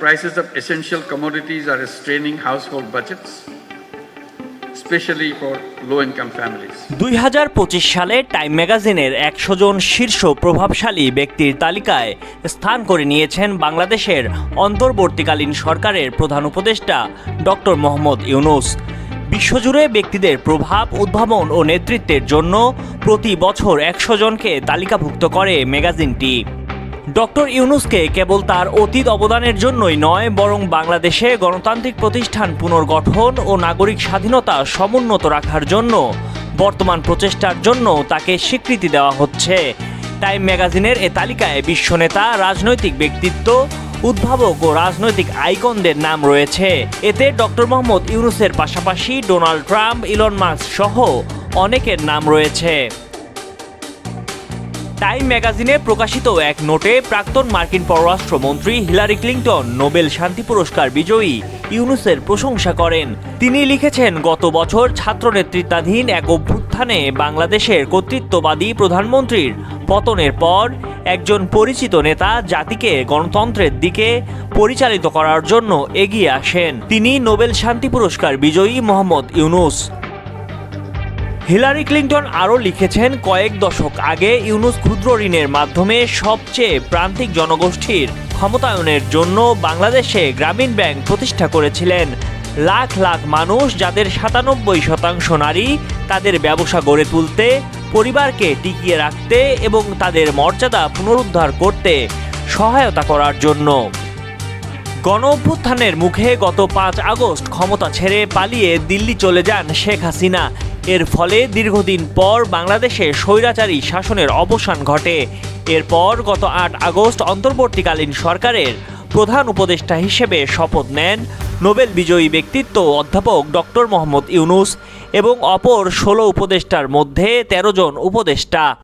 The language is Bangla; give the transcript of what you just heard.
Prices of essential commodities are straining household budgets, especially for low-income families. 2025 সালে টাইম ম্যাগাজিনের 100 জন শীর্ষ প্রভাবশালী ব্যক্তির তালিকায় স্থান করে নিয়েছেন বাংলাদেশের অন্তর্বর্তীকালীন সরকারের প্রধান উপদেষ্টা ডক্টর মোহাম্মদ ইউনূস। বিশ্বজুড়ে ব্যক্তিদের প্রভাব, উদ্ভাবন ও নেতৃত্বের জন্য প্রতি বছর 100 জনকে তালিকাভুক্ত করে ম্যাগাজিনটি। ডক্টর ইউনূসকে কেবল তার অতীত অবদানের জন্যই নয়, বরং বাংলাদেশে গণতান্ত্রিক প্রতিষ্ঠান পুনর্গঠন ও নাগরিক স্বাধীনতা সমুন্নত রাখার জন্য বর্তমান প্রচেষ্টার জন্য তাকে স্বীকৃতি দেওয়া হচ্ছে। টাইম ম্যাগাজিনের এ তালিকায় বিশ্বনেতা, রাজনৈতিক ব্যক্তিত্ব, উদ্ভাবক ও রাজনৈতিক আইকনদের নাম রয়েছে। এতে ডক্টর মোহাম্মদ ইউনূসের পাশাপাশি ডোনাল্ড ট্রাম্প, ইলন মাস্ক সহ অনেকের নাম রয়েছে। টাইম ম্যাগাজিনে প্রকাশিত এক নোটে প্রাক্তন মার্কিন পররাষ্ট্রমন্ত্রী হিলারি ক্লিনটন নোবেল শান্তি পুরস্কার বিজয়ী ইউনূসের প্রশংসা করেন। তিনি লিখেছেন, গত বছর ছাত্র নেতৃত্বাধীন এক অভ্যুত্থানে বাংলাদেশের কর্তৃত্ববাদী প্রধানমন্ত্রীর পতনের পর একজন পরিচিত নেতা জাতিকে গণতন্ত্রের দিকে পরিচালিত করার জন্য এগিয়ে আসেন। তিনি নোবেল শান্তি পুরস্কার বিজয়ী মোহাম্মদ ইউনূস। হিলারি ক্লিনটন আরও লিখেছেন, কয়েক দশক আগে ইউনূস ক্ষুদ্র ঋণের মাধ্যমে সবচেয়ে প্রান্তিক জনগোষ্ঠীর ক্ষমতায়নের জন্য বাংলাদেশে গ্রামীণ ব্যাংক প্রতিষ্ঠা করেছিলেন। লাখ লাখ মানুষ, যাদের 97% নারী, তাদের ব্যবসা গড়ে তুলতে, পরিবারকে টিকিয়ে রাখতে এবং তাদের মর্যাদা পুনরুদ্ধার করতে সহায়তা করার জন্য। গণ অভ্যুত্থানের মুখে গত 5 আগস্ট ক্ষমতা ছেড়ে পালিয়ে দিল্লি চলে যান শেখ হাসিনা। এর ফলে দীর্ঘদিন পর বাংলাদেশে স্বৈরাচারী শাসনের অবসান ঘটে। এরপর গত 8 আগস্ট অন্তর্বর্তীকালীন সরকারের প্রধান উপদেষ্টা হিসেবে শপথ নেন নোবেল বিজয়ী ব্যক্তিত্ব অধ্যাপক ডক্টর মোহাম্মদ ইউনূস এবং অপর 16 উপদেষ্টার মধ্যে 13 জন উপদেষ্টা।